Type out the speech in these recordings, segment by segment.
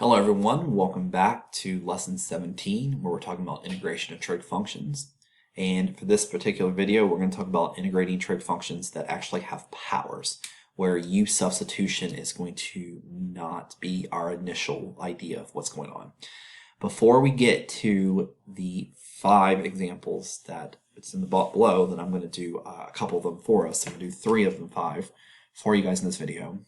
Hello everyone, welcome back to lesson 17 where we're talking about integration of trig functions. And for this particular video we're going to talk about integrating trig functions that actually have powers, where u substitution is going to not be our initial idea of what's going on. Before we get to the 5 examples that it's in the box below, then I'm going to do a couple of them for us. I'm going to do 3 of them 5 for you guys in this video.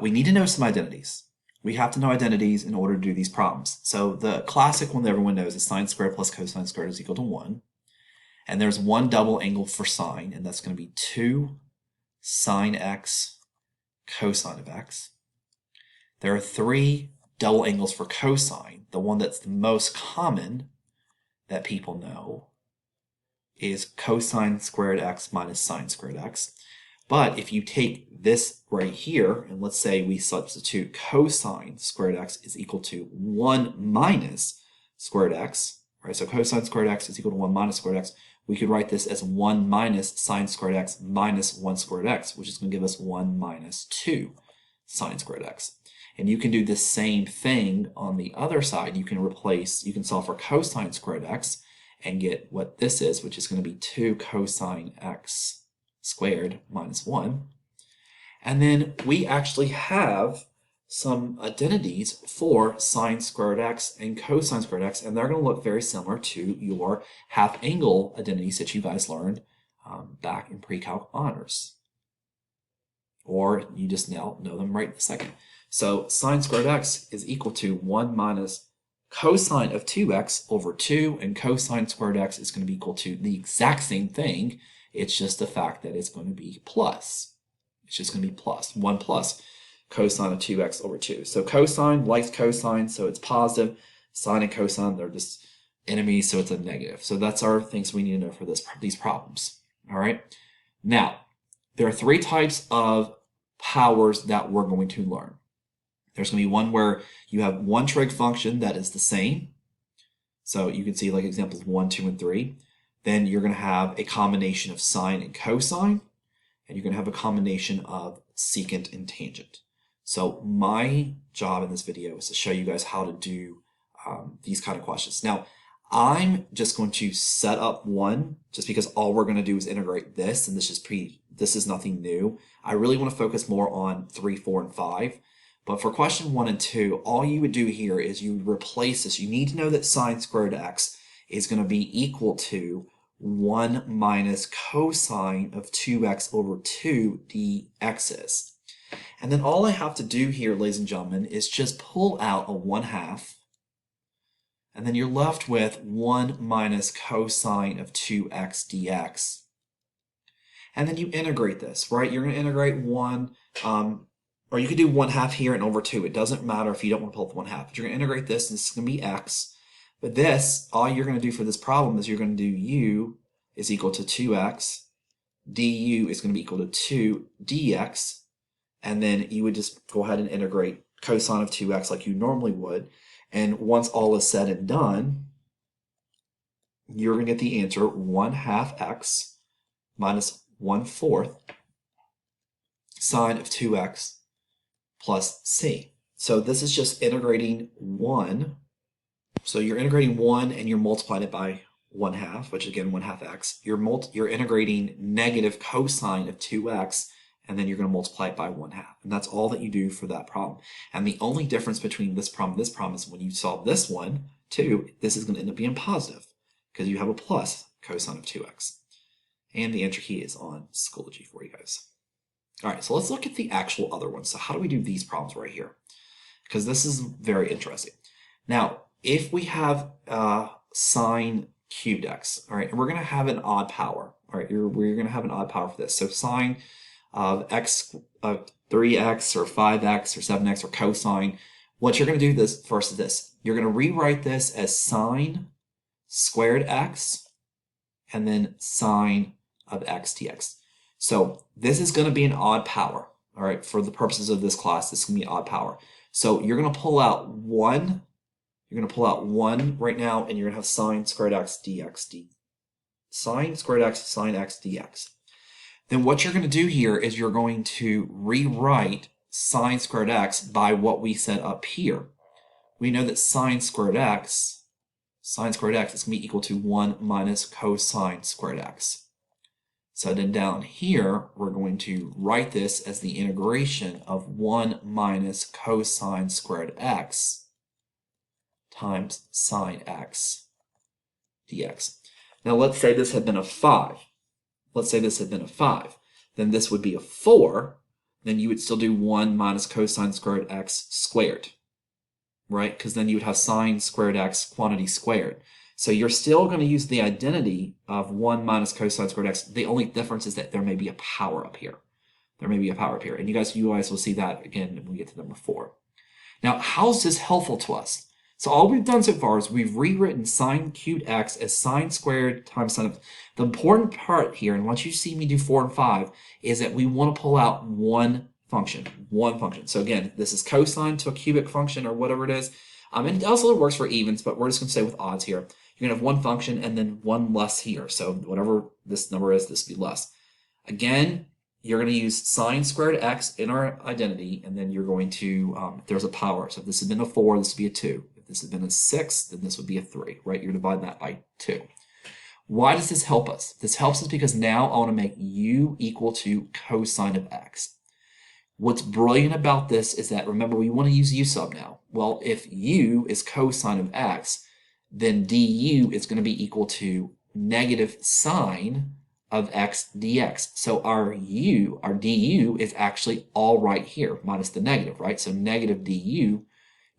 We need to know some identities. We have to know identities in order to do these problems. So the classic one that everyone knows is sine squared plus cosine squared is equal to 1. And there's one double angle for sine, and that's going to be 2 sine x cosine of x. There are 3 double angles for cosine. The one that's the most common that people know is cosine squared x minus sine squared x. But if you take this right here, and let's say we substitute cosine squared x is equal to 1 minus squared x, right? So cosine squared x is equal to 1 minus squared x. We could write this as 1 minus sine squared x minus 1 squared x, which is going to give us 1 minus 2 sine squared x. And you can do the same thing on the other side. You can solve for cosine squared x and get what this is, which is going to be 2 cosine x squared minus 1. And then we actually have some identities for sine squared x and cosine squared x, and they're going to look very similar to your half angle identities that you guys learned back in pre-calc honors. Or you just now know them right this second. So sine squared x is equal to 1 minus cosine of 2x over 2, and cosine squared x is going to be equal to the exact same thing. It's just the fact that it's going to be plus. It's just going to be plus. 1 plus cosine of 2x over 2. So cosine likes cosine, so it's positive. Sine and cosine, they're just enemies, so it's a negative. So that's our things we need to know for these problems. All right. Now, there are 3 types of powers that we're going to learn. There's going to be one where you have one trig function that is the same. So you can see like examples 1, 2, and 3. Then you're going to have a combination of sine and cosine, and you're going to have a combination of secant and tangent. So my job in this video is to show you guys how to do these kind of questions. Now, I'm just going to set up one, just because all we're going to do is integrate this, and this is nothing new. I really want to focus more on 3, 4, and 5. But for question 1 and 2, all you would do here is you replace this. You need to know that sine squared x is going to be equal to 1 minus cosine of 2x over 2 dx's. And then all I have to do here, ladies and gentlemen, is just pull out a 1/2, and then you're left with 1 minus cosine of 2x dx. And then you integrate this, right? You're going to integrate 1, or you could do 1/2 here and over 2. It doesn't matter if you don't want to pull up 1/2. But you're going to integrate this, and this is going to be x. But this, all you're going to do for this problem is you're going to do u is equal to 2x, du is going to be equal to 2 dx, and then you would just go ahead and integrate cosine of 2x like you normally would. And once all is said and done, you're going to get the answer 1/2 x minus 1/4 sine of 2x plus c. So this is just integrating 1. So you're integrating 1 and you're multiplying it by 1/2, which again 1/2 x. You're integrating negative cosine of 2x, and then you're going to multiply it by 1/2. And that's all that you do for that problem. And the only difference between this problem is when you solve this one too, this is going to end up being positive because you have a plus cosine of 2x. And the answer key is on Schoology for you guys. All right, so let's look at the actual other ones. So how do we do these problems right here? Because this is very interesting. Now, if we have sine cubed x, all right, and we're going to have an odd power, all right, we're going to have an odd power for this. So sine of x of 3x or 5x or 7x or cosine, what you're going to do this first is this. You're going to rewrite this as sine squared x and then sine of x dx. So this is going to be an odd power, all right, for the purposes of this class, this is going to be an odd power. So you're going to pull out 1. You're going to pull out 1 right now, and you're going to have sine squared x dx sine squared x sine x dx. Then what you're going to do here is you're going to rewrite sine squared x by what we set up here. we know that sine squared x is going to be equal to 1 minus cosine squared x. So then down here, we're going to write this as the integration of 1 minus cosine squared x times sine x dx. Now let's say this had been a 5. Then this would be a 4. Then you would still do 1 minus cosine squared x squared, right? Because then you would have sine squared x quantity squared. So you're still going to use the identity of 1 minus cosine squared x. The only difference is that there may be a power up here. And you guys will see that again when we get to number 4. Now, how is this helpful to us? So all we've done so far is we've rewritten sine cubed x as sine squared times sine of. The important part here, and once you see me do 4 and 5, is that we want to pull out one function. So again, this is cosine to a cubic function or whatever it is. And it also works for evens, but we're just going to stay with odds here. You're going to have one function and then one less here. So whatever this number is, this will be less. Again, you're going to use sine squared x in our identity, and then you're going to, if there's a power. So if this had been a 4, this would be a 2. If this had been a 6, then this would be a 3, right? You're dividing that by 2. Why does this help us? This helps us because now I want to make u equal to cosine of x. What's brilliant about this is that, remember, we want to use u sub now. Well, if u is cosine of x, then du is going to be equal to negative sine of x dx. So our du is actually all right here, minus the negative, right? So negative du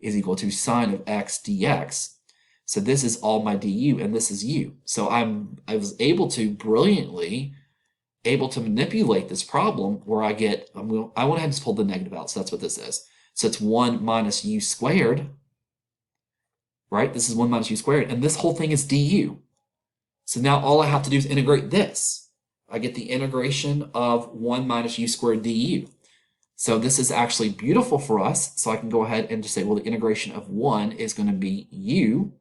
is equal to sine of x dx. So this is all my du, and this is u. So I was able to brilliantly manipulate this problem where I went ahead and just pulled the negative out. So that's what this is. So it's 1 minus u squared, right? This is 1 minus u squared, and this whole thing is du. So now all I have to do is integrate this. I get the integration of 1 minus u squared du. So this is actually beautiful for us. So I can go ahead and just say, well, the integration of 1 is going to be u,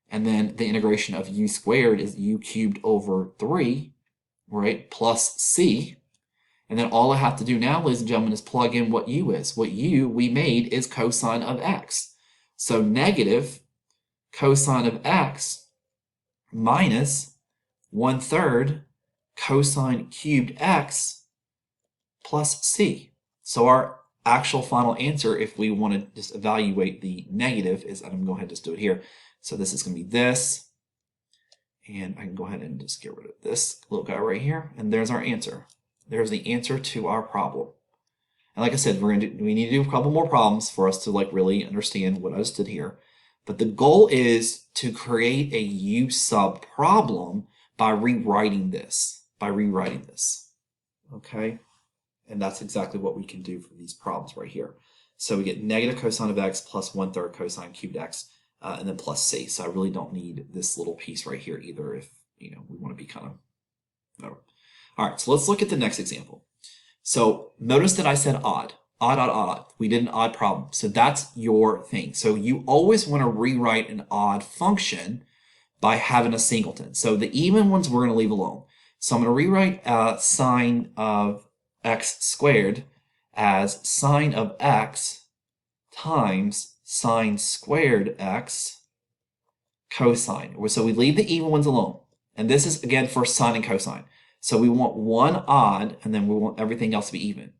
and then the integration of u squared is u cubed over 3, right, plus c. And then all I have to do now, ladies and gentlemen, is plug in what u is. What u we made is cosine of x. So negative cosine of x minus 1/3 cosine cubed x plus c. So our actual final answer, if we want to just evaluate the negative, is, I'm going to go ahead and just do it here. So this is going to be this, and I can go ahead and just get rid of this little guy right here, and there's our answer. There's the answer to our problem. And like I said, we need to do a couple more problems for us to really understand what I just did here. But the goal is to create a u sub problem by rewriting this. Okay? And that's exactly what we can do for these problems right here. So we get negative cosine of x plus 1/3 cosine cubed x, and then plus c. So I really don't need this little piece right here either if we want to be kind of... No. All right, so let's look at the next example. So notice that I said odd. Odd. We did an odd problem. So that's your thing. So you always want to rewrite an odd function by having a singleton. So the even ones we're going to leave alone. So I'm going to rewrite sine of x squared as sine of x times sine squared x cosine. So we leave the even ones alone. And this is, again, for sine and cosine. So we want one odd, and then we want everything else to be even.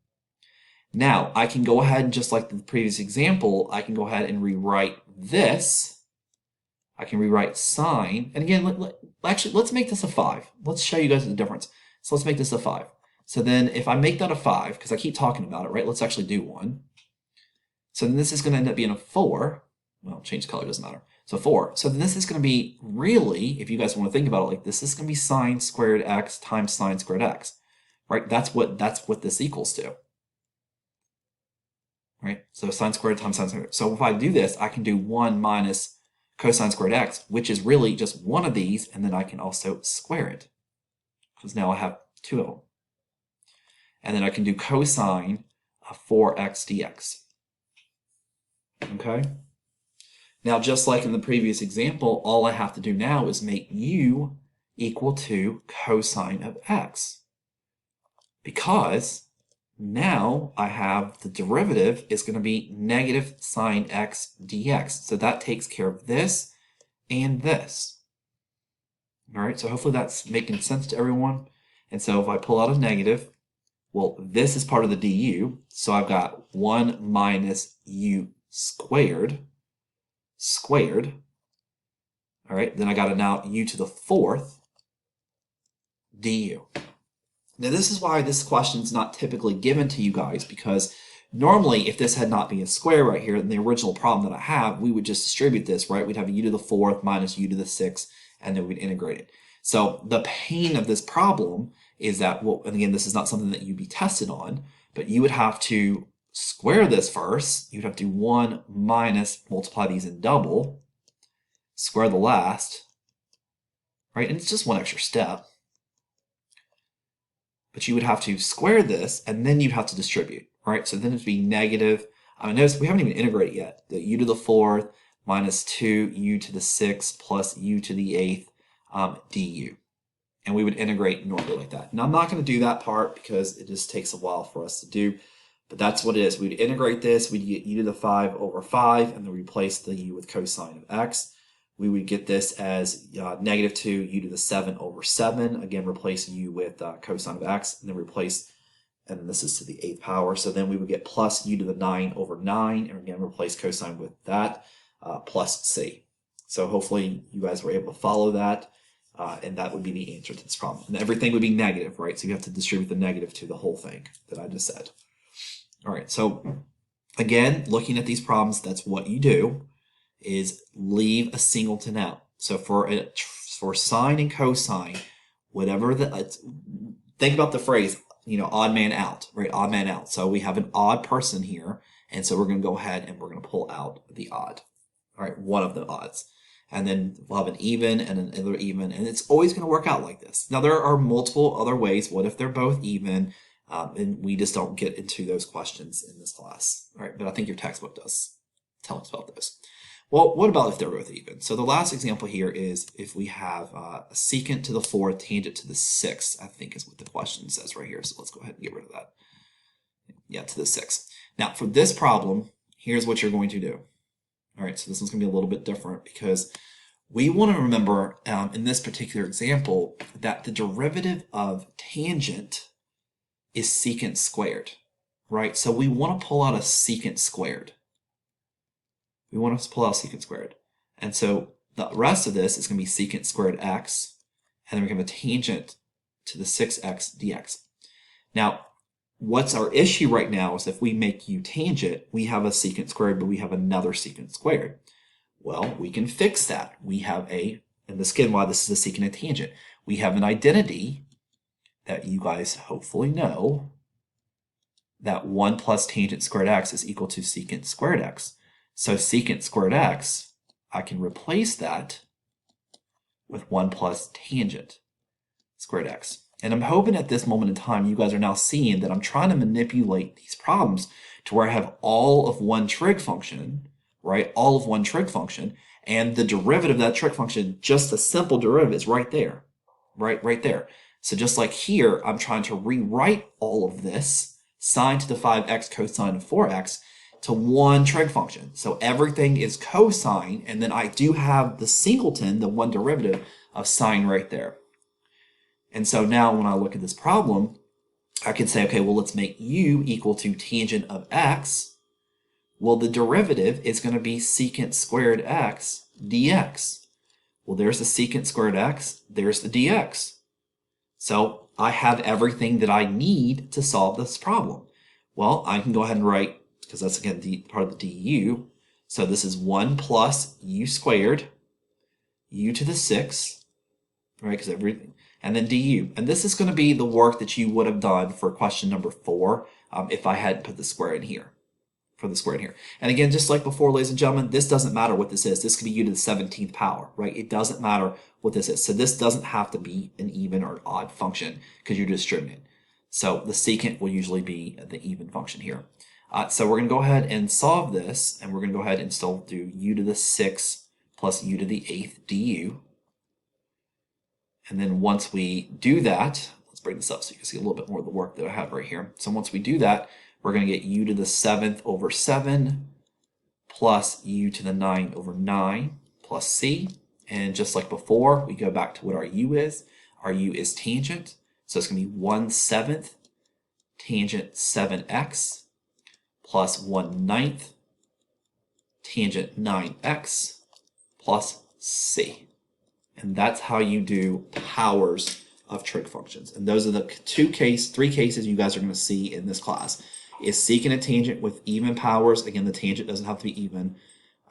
Now, I can go ahead, and just like the previous example, I can go ahead and rewrite this. I can rewrite sine. And again, actually, let's make this a 5. Let's show you guys the difference. So let's make this a 5. So then if I make that a 5, because I keep talking about it, right? Let's actually do one. So then this is going to end up being a 4. Well, change the color, doesn't matter. So 4. So then this is going to be really, if you guys want to think about it like this is going to be sine squared x times sine squared x, right? That's what this equals to, right? So sine squared times sine squared. So if I do this, I can do 1 minus cosine squared x, which is really just one of these, and then I can also square it, because now I have 2 of them. And then I can do cosine of 4x dx. Okay? Now, just like in the previous example, all I have to do now is make u equal to cosine of x. Because now I have the derivative is going to be negative sine x dx. So that takes care of this and this. All right, so hopefully that's making sense to everyone. And so if I pull out a negative, well, this is part of the du. So I've got 1 minus u squared. All right, then I got to now u to the 4th du. Now this is why this question is not typically given to you guys, because normally if this had not been a square right here in the original problem that I have, we would just distribute this, right? We'd have u to the 4th minus u to the 6th, and then we'd integrate it. So the pain of this problem is that, well, and again, this is not something that you'd be tested on, but you would have to square this first. You'd have to do 1 minus, multiply these in double, square the last, right? And it's just one extra step. But you would have to square this, and then you'd have to distribute, right? So then it'd be negative. Notice we haven't even integrated yet. The u to the 4th minus 2u to the 6th plus u to the 8th du. And we would integrate normally like that. Now I'm not going to do that part because it just takes a while for us to do, but that's what it is. We'd integrate this, we'd get u to the 5 over 5, and then replace the u with cosine of x. We would get this as negative 2 u to the 7 over 7. Again, replace u with cosine of x, and then replace, and then this is to the 8th power. So then we would get plus u to the 9 over 9, and again, replace cosine with that, plus c. So hopefully you guys were able to follow that, and that would be the answer to this problem. And everything would be negative, right? So you have to distribute the negative to the whole thing that I just said. All right, so again, looking at these problems, that's what you do, is leave a singleton out. So for sine and cosine, whatever think about the phrase, odd man out, right? Odd man out. So we have an odd person here, and so we're going to go ahead and we're going to pull out the odd. All right, one of the odds. And then we'll have an even and another even, and it's always going to work out like this. Now, there are multiple other ways. What if they're both even? And we just don't get into those questions in this class. All right, but I think your textbook does tell us about those. Well, what about if they're both even? So the last example here is if we have a secant to the 4th, tangent to the 6th, I think is what the question says right here. So let's go ahead and get rid of that. Yeah, to the 6th. Now, for this problem, here's what you're going to do. All right, so this one's going to be a little bit different because we want to remember in this particular example that the derivative of tangent is secant squared, right? So we want to pull out a secant squared. We want to pull out secant squared. And so the rest of this is going to be secant squared x, and then we're going to have a tangent to the 6x dx. Now, what's our issue right now is if we make u tangent, we have a secant squared, but we have another secant squared. Well, we can fix that. We have and this again, why this is a secant and tangent. We have an identity that you guys hopefully know that 1 plus tangent squared x is equal to secant squared x. So secant squared x, I can replace that with 1 plus tangent squared x. And I'm hoping at this moment in time, you guys are now seeing that I'm trying to manipulate these problems to where I have all of one trig function, right? All of one trig function, and the derivative of that trig function, just a simple derivative is right there, right there. So just like here, I'm trying to rewrite all of this, sine to the 5x cosine of 4x, to one trig function. So everything is cosine, and then I do have the singleton, the one derivative of sine right there. And so now when I look at this problem, I can say, okay, well, let's make u equal to tangent of x. Well, the derivative is going to be secant squared x dx. Well, there's the secant squared x, there's the dx. So I have everything that I need to solve this problem. Well, I can go ahead and write, because that's again part of the du. So this is 1 plus u squared, u to the 6th, right? Because everything, and then du. And this is going to be the work that you would have done for question number 4 if I hadn't put the square in here. For the square in here. And again, just like before, ladies and gentlemen, this doesn't matter what this is. This could be u to the 17th power, right? It doesn't matter what this is. So this doesn't have to be an even or odd function because you're distributing. So the secant will usually be the even function here. So we're going to go ahead and solve this, and we're going to go ahead and still do u to the 6th plus u to the 8th du. And then once we do that, let's bring this up so you can see a little bit more of the work that I have right here. So once we do that, we're going to get u to the 7th over 7 plus u to the 9 over 9 plus c. And just like before, we go back to what our u is. Our u is tangent. So it's going to be 1/7 tangent 7x plus 1/9 tangent 9x plus c. And that's how you do powers of trig functions. And those are the three cases you guys are going to see in this class. Is secant a tangent with even powers. Again, the tangent doesn't have to be even.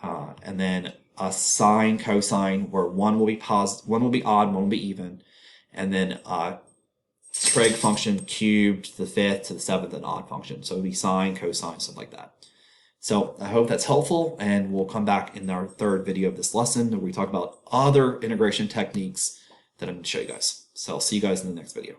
And then a sine, cosine, where one will be one will be odd, one will be even. And then trig function cubed to the 5th to the 7th, an odd function. So it would be sine, cosine, something like that. So I hope that's helpful, and we'll come back in our third video of this lesson where we talk about other integration techniques that I'm going to show you guys. So I'll see you guys in the next video.